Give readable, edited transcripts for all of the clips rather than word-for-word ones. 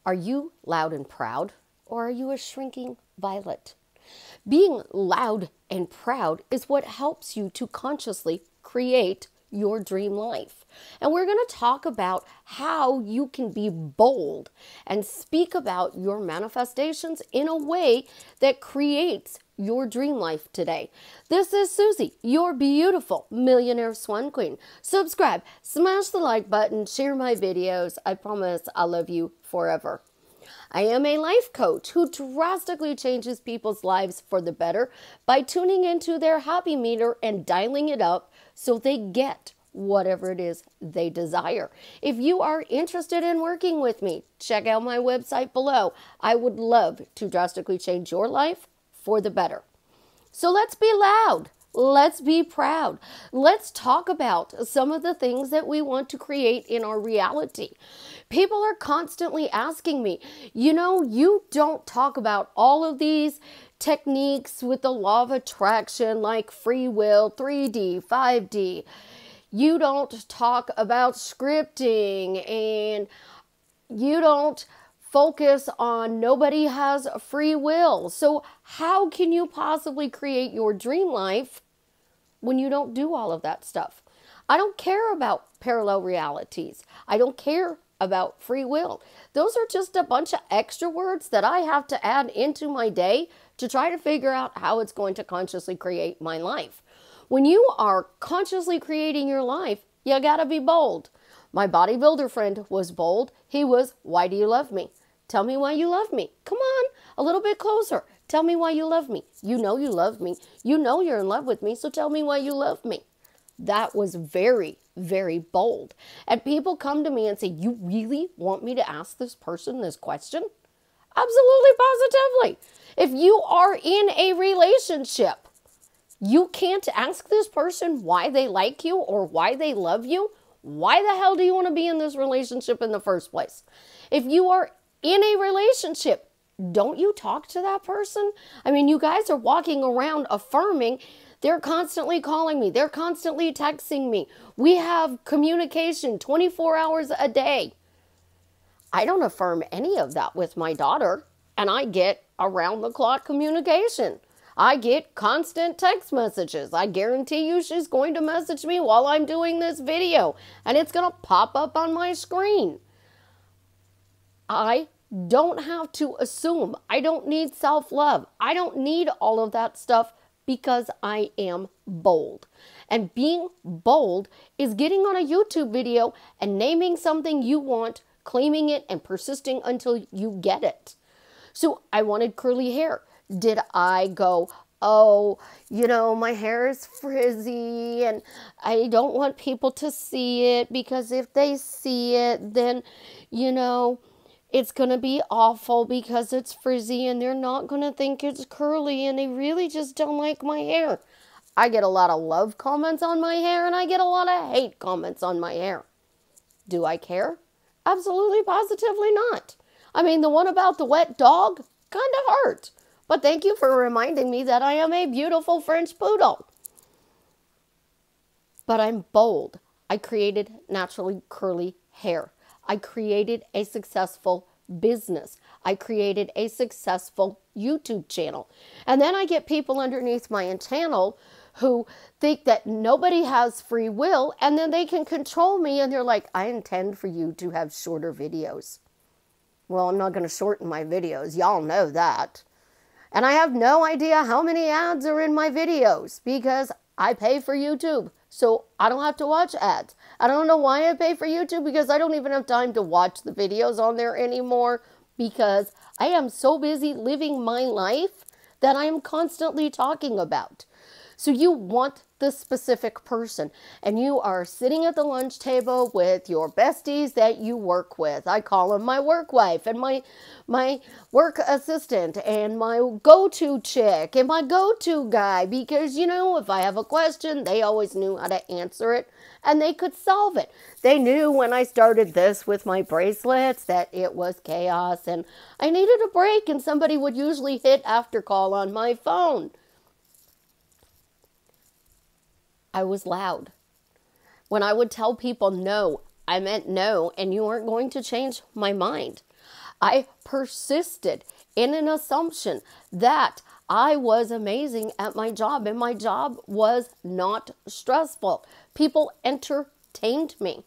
Are you loud and proud, or are you a shrinking violet? Being loud and proud is what helps you to consciously create your dream life. And we're going to talk about how you can be bold and speak about your manifestations in a way that creates your dream life today. This is Susie, your beautiful millionaire swan queen. Subscribe, smash the like button, share my videos. I promise I'll love you forever. I am a life coach who drastically changes people's lives for the better by tuning into their happy meter and dialing it up so they get whatever it is they desire. If you are interested in working with me, check out my website below. I would love to drastically change your life for the better. So let's be loud. Let's be proud. Let's talk about some of the things that we want to create in our reality. People are constantly asking me, you don't talk about all of these techniques with the law of attraction like free will, 3D, 5D. You don't talk about scripting, and you don't focus on nobody has free will. So how can you possibly create your dream life when you don't do all of that stuff? I don't care about parallel realities. I don't care about free will. Those are just a bunch of extra words that I have to add into my day to try to figure out how it's going to consciously create my life. When you are consciously creating your life, you gotta be bold. My bodybuilder friend was bold. He was, why do you love me? Tell me why you love me. Come on, a little bit closer. Tell me why you love me. You know you love me. You know you're in love with me, so tell me why you love me. That was very, very bold. And people come to me and say, you really want me to ask this person this question? Absolutely, positively. If you are in a relationship, you can't ask this person why they like you or why they love you. Why the hell do you want to be in this relationship in the first place? If you are in a relationship, don't you talk to that person? I mean, you guys are walking around affirming. They're constantly calling me. They're constantly texting me. We have communication 24 hours a day. I don't affirm any of that with my daughter, and I get around-the-clock communication. I get constant text messages. I guarantee you she's going to message me while I'm doing this video, and it's going to pop up on my screen. I don't have to assume. I don't need self-love. I don't need all of that stuff because I am bold. And being bold is getting on a YouTube video and naming something you want, claiming it, and persisting until you get it. So I wanted curly hair. Did I go, oh, my hair is frizzy and I don't want people to see it because if they see it, then, it's going to be awful because it's frizzy and they're not going to think it's curly and they really just don't like my hair. I get a lot of love comments on my hair and I get a lot of hate comments on my hair. Do I care? Absolutely, positively not. I mean, the one about the wet dog kind of hurt. But thank you for reminding me that I am a beautiful French poodle. But I'm bold. I created naturally curly hair. I created a successful business. I created a successful YouTube channel. And then I get people underneath my channel who think that nobody has free will and then they can control me and they're like, I intend for you to have shorter videos. Well, I'm not going to shorten my videos. Y'all know that. And I have no idea how many ads are in my videos because I pay for YouTube. So I don't have to watch ads. I don't know why I pay for YouTube because I don't even have time to watch the videos on there anymore because I am so busy living my life that I am constantly talking about. So you want the specific person and you are sitting at the lunch table with your besties that you work with. I call them my work wife and my work assistant and my go-to chick and my go-to guy because, if I have a question, they always knew how to answer it and they could solve it. They knew when I started this with my bracelets that it was chaos and I needed a break and somebody would usually hit after call on my phone. I was loud. When I would tell people no, I meant no, and you weren't going to change my mind. I persisted in an assumption that I was amazing at my job, and my job was not stressful. People entertained me.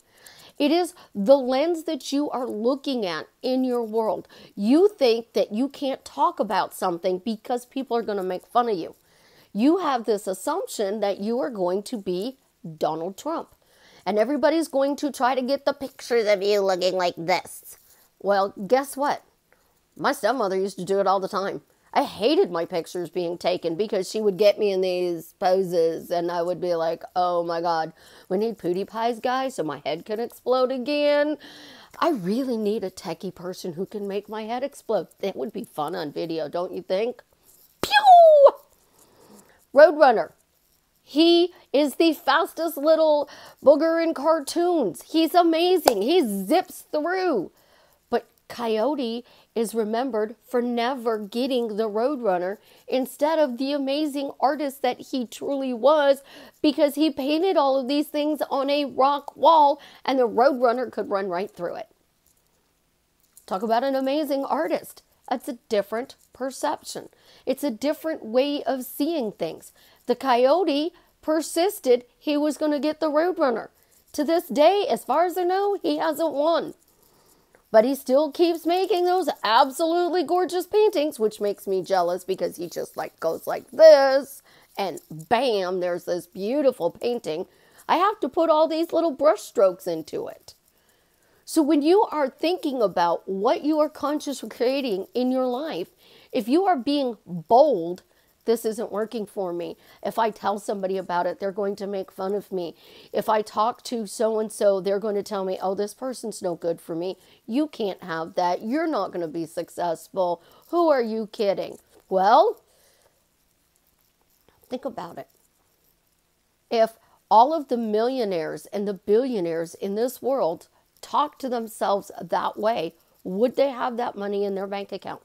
It is the lens that you are looking at in your world. You think that you can't talk about something because people are going to make fun of you. You have this assumption that you are going to be Donald Trump. And everybody's going to try to get the pictures of you looking like this. Well, guess what? My stepmother used to do it all the time. I hated my pictures being taken because she would get me in these poses and I would be like, oh my God, we need Pootie Pies, guys, so my head can explode again. I really need a techie person who can make my head explode. That would be fun on video, don't you think? Pew! Roadrunner. He is the fastest little booger in cartoons. He's amazing. He zips through. But Coyote is remembered for never getting the Roadrunner instead of the amazing artist that he truly was, because he painted all of these things on a rock wall and the Roadrunner could run right through it. Talk about an amazing artist. It's a different perception. It's a different way of seeing things. The Coyote persisted he was going to get the Roadrunner. To this day, as far as I know, he hasn't won. But he still keeps making those absolutely gorgeous paintings, which makes me jealous because he just goes like this and bam, there's this beautiful painting. I have to put all these little brush strokes into it. So when you are thinking about what you are consciously creating in your life, if you are being bold, this isn't working for me. If I tell somebody about it, they're going to make fun of me. If I talk to so-and-so, they're going to tell me, oh, this person's no good for me. You can't have that. You're not going to be successful. Who are you kidding? Well, think about it. If all of the millionaires and the billionaires in this world talk to themselves that way, would they have that money in their bank account?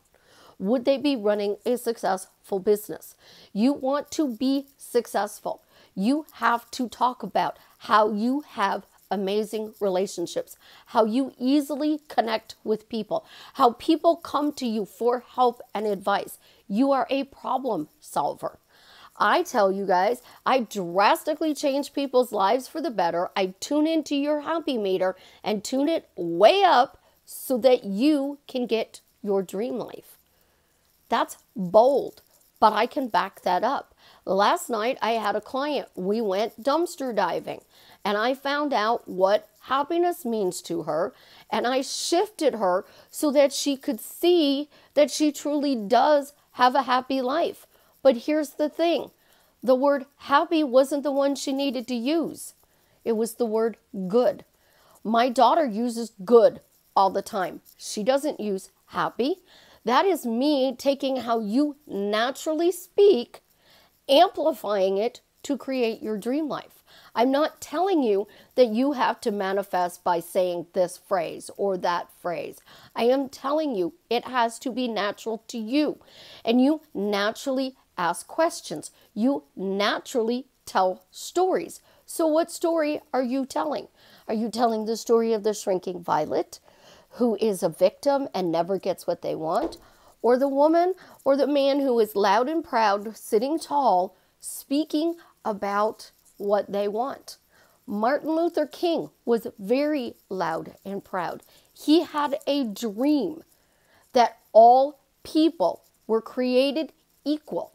Would they be running a successful business? You want to be successful. You have to talk about how you have amazing relationships, how you easily connect with people, how people come to you for help and advice. You are a problem solver. I tell you guys, I drastically change people's lives for the better. I tune into your happy meter and tune it way up so that you can get your dream life. That's bold, but I can back that up. Last night, I had a client. We went dumpster diving, and I found out what happiness means to her, and I shifted her so that she could see that she truly does have a happy life. But here's the thing. The word happy wasn't the one she needed to use. It was the word good. My daughter uses good all the time. She doesn't use happy. That is me taking how you naturally speak, amplifying it to create your dream life. I'm not telling you that you have to manifest by saying this phrase or that phrase. I am telling you it has to be natural to you. And you naturally ask questions. You naturally tell stories. So what story are you telling? Are you telling the story of the shrinking violet, who is a victim and never gets what they want? Or the woman or the man who is loud and proud, sitting tall, speaking about what they want? Martin Luther King was very loud and proud. He had a dream that all people were created equal.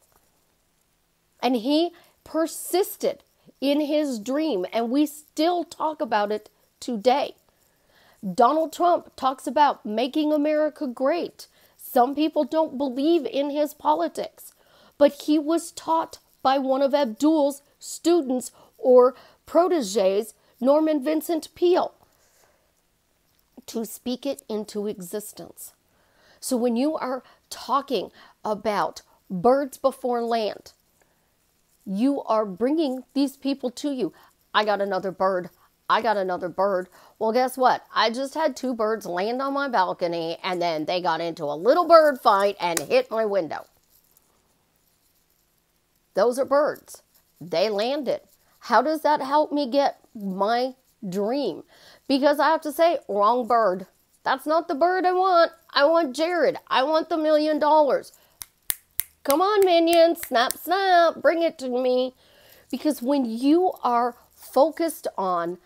And he persisted in his dream, and we still talk about it today. Donald Trump talks about making America great. Some people don't believe in his politics, but he was taught by one of Abdul's students or proteges, Norman Vincent Peale, to speak it into existence. So when you are talking about birds before land, you are bringing these people to you. I got another bird. I got another bird. Well, guess what? I just had 2 birds land on my balcony, and then they got into a little bird fight and hit my window. Those are birds. They landed. How does that help me get my dream? Because I have to say, wrong bird. That's not the bird I want. I want Jared. I want the $1 million. Come on, minions. Snap, snap. Bring it to me. Because when you are focused on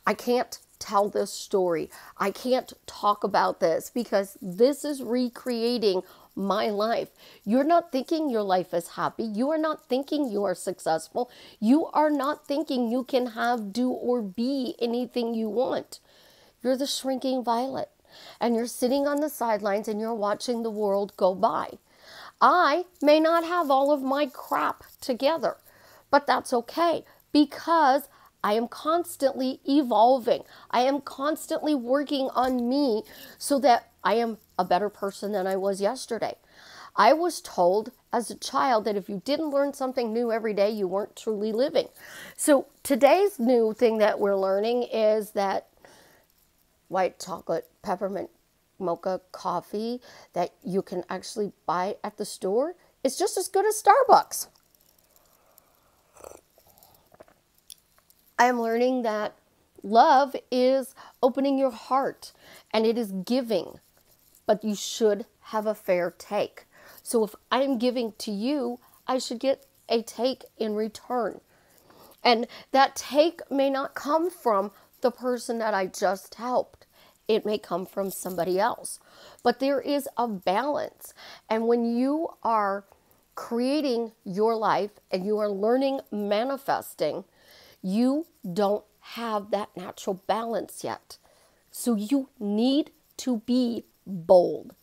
I can't tell this story. I can't talk about this because this is recreating my life. You're not thinking your life is happy. You are not thinking you are successful. You are not thinking you can have, do, or be anything you want. You're the shrinking violet, and you're sitting on the sidelines and you're watching the world go by. I may not have all of my crap together, but that's okay because I am constantly evolving. I am constantly working on me so that I am a better person than I was yesterday. I was told as a child that if you didn't learn something new every day, you weren't truly living. So today's new thing that we're learning is that white chocolate peppermint mocha coffee that you can actually buy at the store is just as good as Starbucks. I am learning that love is opening your heart and it is giving, but you should have a fair take. So if I'm giving to you, I should get a take in return. And that take may not come from the person that I just helped. It may come from somebody else. But there is a balance. And when you are creating your life and you are learning manifesting, you don't have that natural balance yet. So you need to be bold.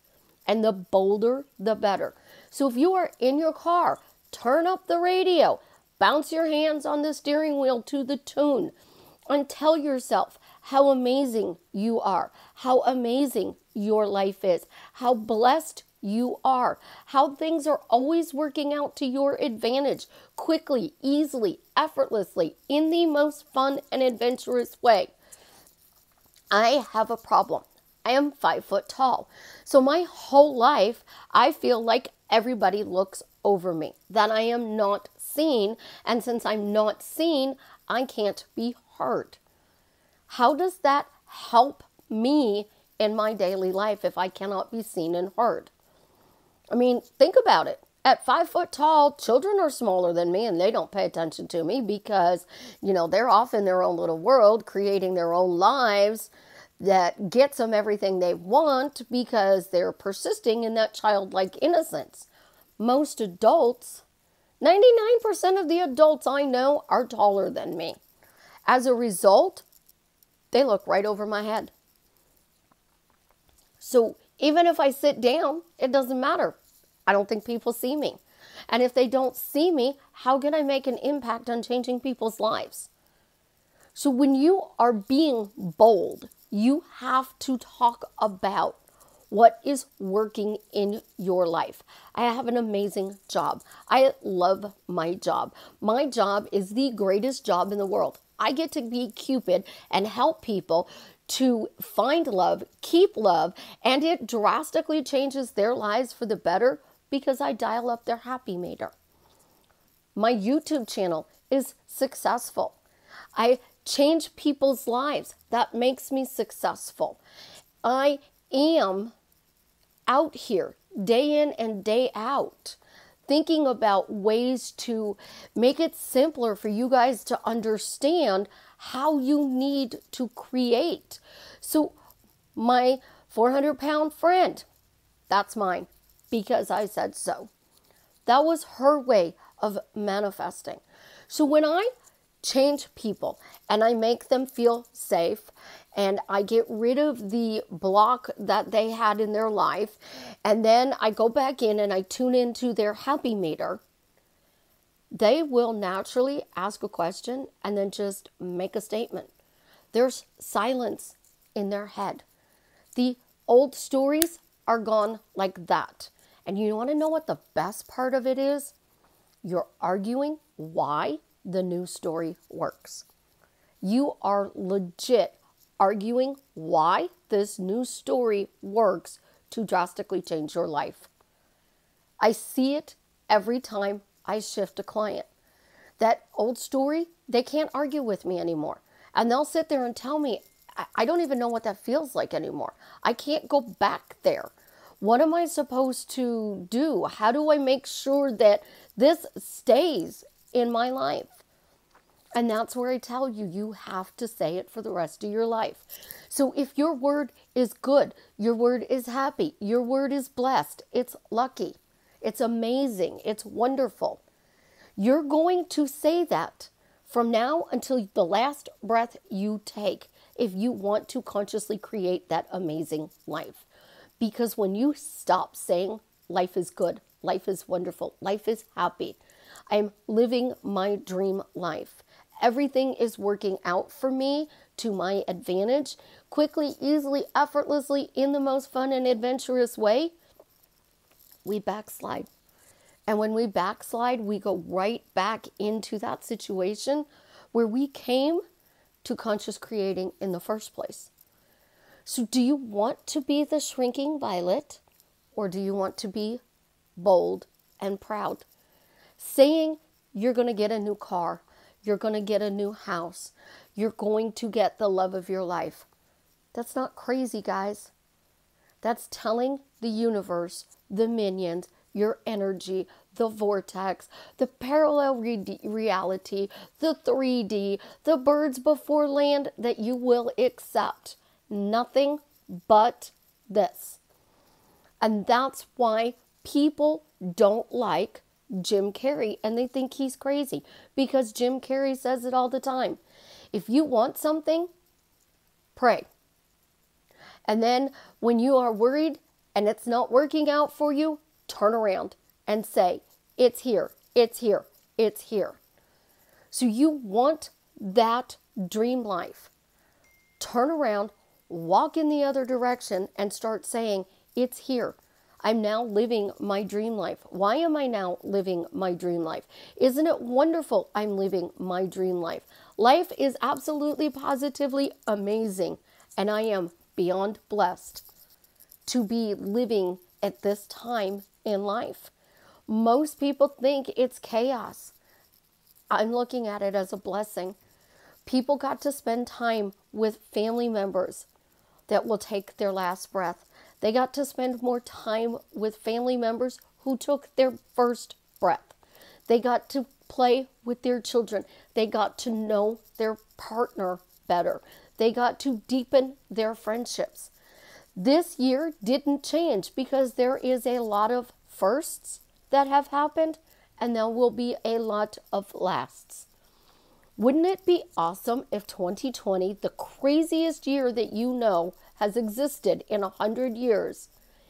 And the bolder, the better. So if you are in your car, turn up the radio, bounce your hands on the steering wheel to the tune, and tell yourself how amazing you are, how amazing your life is, how blessed you are, how things are always working out to your advantage, quickly, easily, effortlessly, in the most fun and adventurous way. I have a problem. I am 5 foot tall. So my whole life, I feel like everybody looks over me, that I am not seen. And since I'm not seen, I can't be heard. How does that help me in my daily life if I cannot be seen and heard? I mean, think about it. At 5 foot tall, children are smaller than me and they don't pay attention to me because, they're off in their own little world, creating their own lives that gets them everything they want because they're persisting in that childlike innocence. Most adults, 99% of the adults I know are taller than me. As a result, they look right over my head. So even if I sit down, it doesn't matter. I don't think people see me. And if they don't see me, how can I make an impact on changing people's lives? So when you are being bold, you have to talk about what is working in your life. I have an amazing job. I love my job. My job is the greatest job in the world. I get to be Cupid and help people to find love, keep love, and it drastically changes their lives for the better because I dial up their happy meter. My YouTube channel is successful. I change people's lives. That makes me successful. I am out here day in and day out thinking about ways to make it simpler for you guys to understand how you need to create. So my 400-pound friend, that's mine because I said so. That was her way of manifesting. So when I change people and I make them feel safe and I get rid of the block that they had in their life and then I go back in and I tune into their happy meter, they will naturally ask a question and then just make a statement. There's silence in their head. The old stories are gone like that. And you want to know what the best part of it is? You're arguing why the new story works. You are legit arguing why this new story works to drastically change your life. I see it every time I shift a client. That old story, they can't argue with me anymore. And they'll sit there and tell me I don't even know what that feels like anymore. I can't go back there. What am I supposed to do? How do I make sure that this stays in my life? And that's where I tell you, you have to say it for the rest of your life. So if your word is good, your word is happy, your word is blessed, it's lucky, it's amazing, it's wonderful. You're going to say that from now until the last breath you take if you want to consciously create that amazing life. Because when you stop saying life is good, life is wonderful, life is happy, I'm living my dream life, everything is working out for me to my advantage, quickly, easily, effortlessly, in the most fun and adventurous way, we backslide. And when we backslide, we go right back into that situation where we came to conscious creating in the first place. So do you want to be the shrinking violet, or do you want to be bold and proud? Saying you're going to get a new car, you're going to get a new house, you're going to get the love of your life. That's not crazy, guys. That's telling the universe, the minions, your energy, the vortex, the parallel reality, the 3D, the birds before land, that you will accept nothing but this. And that's why people don't like Jim Carrey, and they think he's crazy, because Jim Carrey says it all the time. If you want something, pray. And then when you are worried and it's not working out for you, turn around and say, it's here, it's here, it's here. So you want that dream life. Turn around, walk in the other direction, and start saying, it's here. I'm now living my dream life. Why am I now living my dream life? Isn't it wonderful I'm living my dream life? Life is absolutely positively amazing, and I am beyond blessed to be living at this time in life. Most people think it's chaos. I'm looking at it as a blessing. People got to spend time with family members that will take their last breath. They got to spend more time with family members who took their first breath. They got to play with their children. They got to know their partner better. They got to deepen their friendships. This year didn't change because there is a lot of firsts that have happened, and there will be a lot of lasts. Wouldn't it be awesome if 2020, the craziest year that you know has existed in 100 years,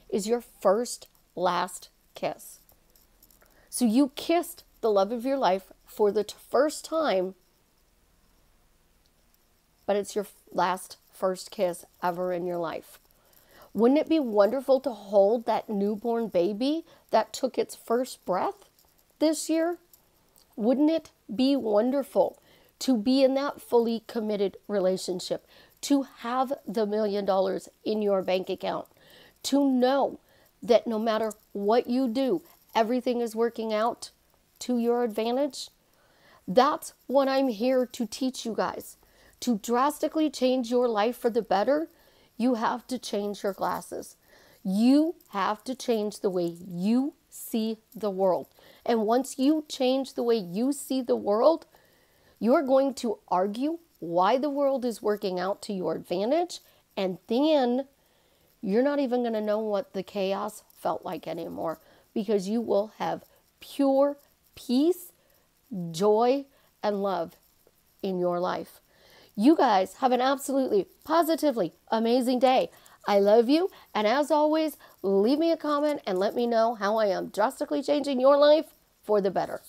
is your first last kiss? So you kissed the love of your life for the first time, but it's your last first kiss ever in your life. Wouldn't it be wonderful to hold that newborn baby that took its first breath this year? Wouldn't it be wonderful to be in that fully committed relationship, to have the $1 million in your bank account, to know that no matter what you do, everything is working out to your advantage? That's what I'm here to teach you guys. To drastically change your life for the better, you have to change your glasses. You have to change the way you see the world. And once you change the way you see the world, you're going to argue why the world is working out to your advantage, and then you're not even going to know what the chaos felt like anymore, because you will have pure peace, joy, and love in your life. You guys have an absolutely, positively amazing day. I love you, and as always, leave me a comment and let me know how I am drastically changing your life for the better.